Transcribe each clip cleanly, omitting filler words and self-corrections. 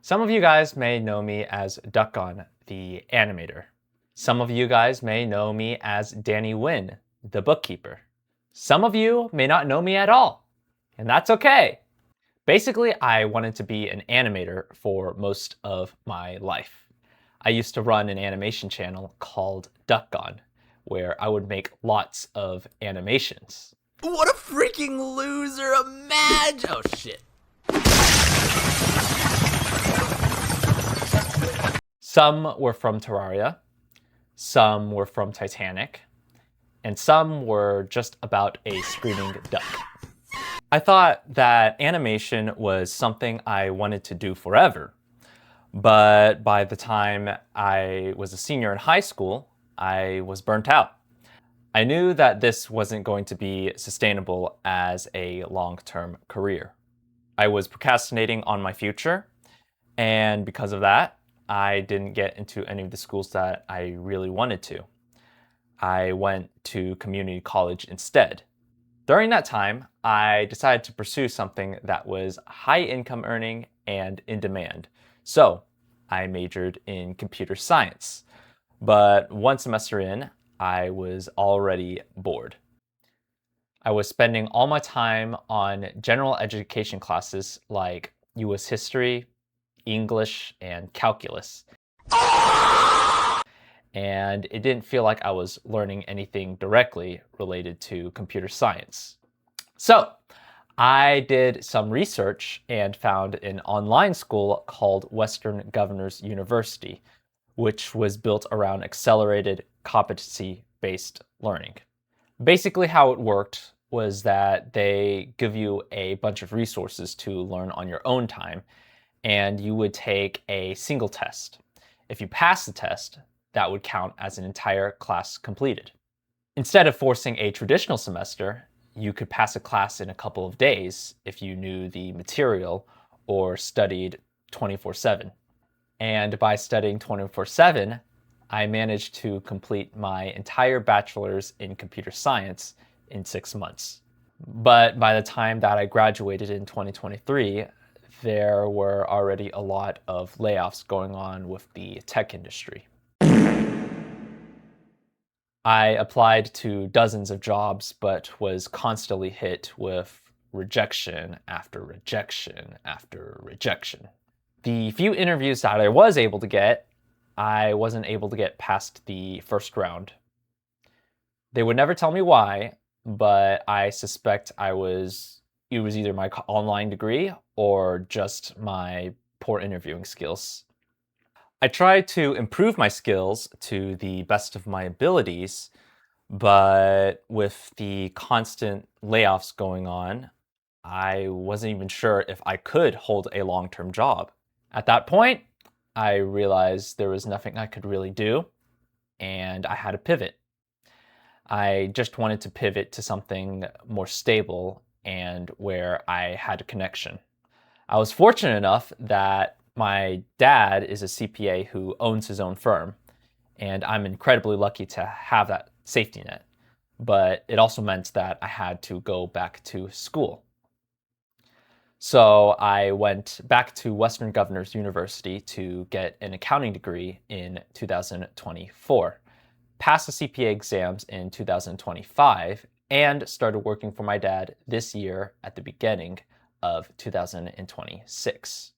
Some of you guys may know me as Duckgon, the animator. Some of you guys may know me as Nguyen, the bookkeeper. Some of you may not know me at all, and that's okay. Basically, I wanted to be an animator for most of my life. I used to run an animation channel called Duckgon, where I would make lots of animations. What a freaking loser! Imagine! Oh shit. Some were from Terraria, some were from Titanic, and some were just about a screaming duck. I thought that animation was something I wanted to do forever, but by the time I was a senior in high school, I was burnt out. I knew that this wasn't going to be sustainable as a long-term career. I was procrastinating on my future, and because of that, I didn't get into any of the schools that I really wanted to. I went to community college instead. During that time, I decided to pursue something that was high income earning and in demand. So I majored in computer science. But one semester in, I was already bored. I was spending all my time on general education classes like US history, English, and calculus. And it didn't feel like I was learning anything directly related to computer science. So I did some research and found an online school called Western Governors University, which was built around accelerated competency-based learning. Basically how it worked was that they give you a bunch of resources to learn on your own time, and you would take a single test. If you pass the test, that would count as an entire class completed. Instead of forcing a traditional semester, you could pass a class in a couple of days if you knew the material or studied 24/7. And by studying 24/7, I managed to complete my entire bachelor's in computer science in 6 months. But by the time that I graduated in 2023, there were already a lot of layoffs going on with the tech industry. I applied to dozens of jobs, but was constantly hit with rejection after rejection after rejection. The few interviews that I was able to get, I wasn't able to get past the first round. They would never tell me why, but I suspect it was either my online degree or just my poor interviewing skills. I tried to improve my skills to the best of my abilities, but with the constant layoffs going on, I wasn't even sure if I could hold a long-term job. At that point, I realized there was nothing I could really do, and I had to pivot. I just wanted to pivot to something more stable and where I had a connection. I was fortunate enough that my dad is a CPA who owns his own firm, and I'm incredibly lucky to have that safety net. But it also meant that I had to go back to school. So I went back to Western Governors University to get an accounting degree in 2024, passed the CPA exams in 2025, and started working for my dad this year at the beginning of 2026.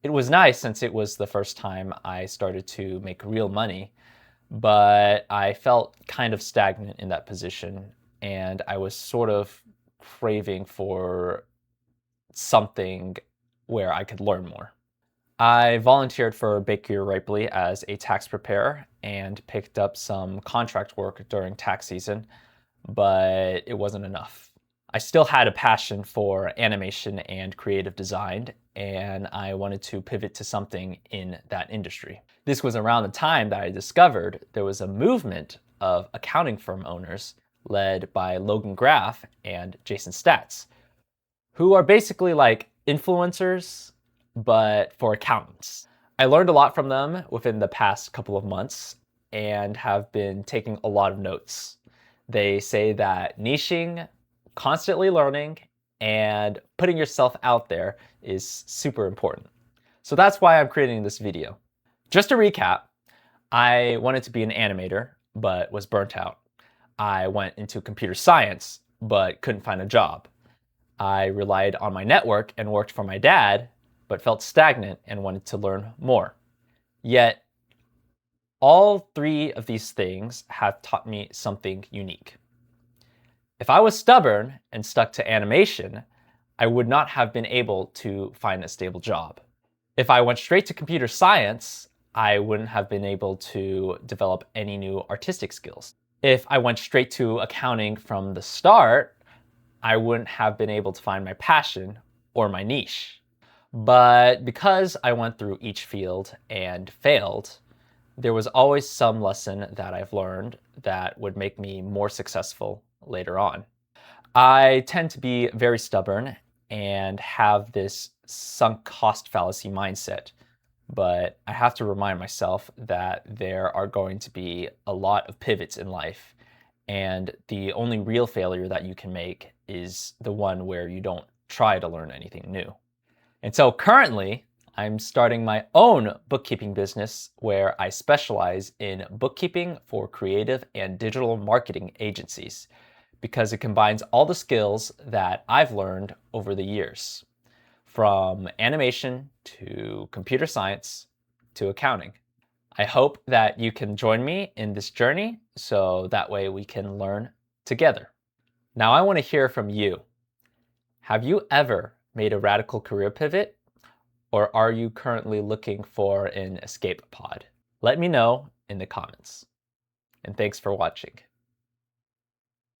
It was nice since it was the first time I started to make real money, but I felt kind of stagnant in that position, and I was sort of craving for something where I could learn more. I volunteered for Baker Ripley as a tax preparer and picked up some contract work during tax season, but it wasn't enough. I still had a passion for animation and creative design, and I wanted to pivot to something in that industry. This was around the time that I discovered there was a movement of accounting firm owners led by Logan Graf and Jason Staats, who are basically like influencers, but for accountants. I learned a lot from them within the past couple of months and have been taking a lot of notes. They say that niching, constantly learning, and putting yourself out there is super important. So that's why I'm creating this video. Just to recap, I wanted to be an animator, but was burnt out. I went into computer science, but couldn't find a job. I relied on my network and worked for my dad, but felt stagnant and wanted to learn more. Yet, all three of these things have taught me something unique. If I was stubborn and stuck to animation, I would not have been able to find a stable job. If I went straight to computer science, I wouldn't have been able to develop any new artistic skills. If I went straight to accounting from the start, I wouldn't have been able to find my passion or my niche. But because I went through each field and failed, there was always some lesson that I've learned that would make me more successful later on. I tend to be very stubborn and have this sunk cost fallacy mindset, but I have to remind myself that there are going to be a lot of pivots in life, and the only real failure that you can make is the one where you don't try to learn anything new. And so currently, I'm starting my own bookkeeping business where I specialize in bookkeeping for creative and digital marketing agencies because it combines all the skills that I've learned over the years, from animation to computer science to accounting. I hope that you can join me in this journey so that way we can learn together. Now I want to hear from you. Have you ever made a radical career pivot? Or are you currently looking for an escape pod? Let me know in the comments. And thanks for watching.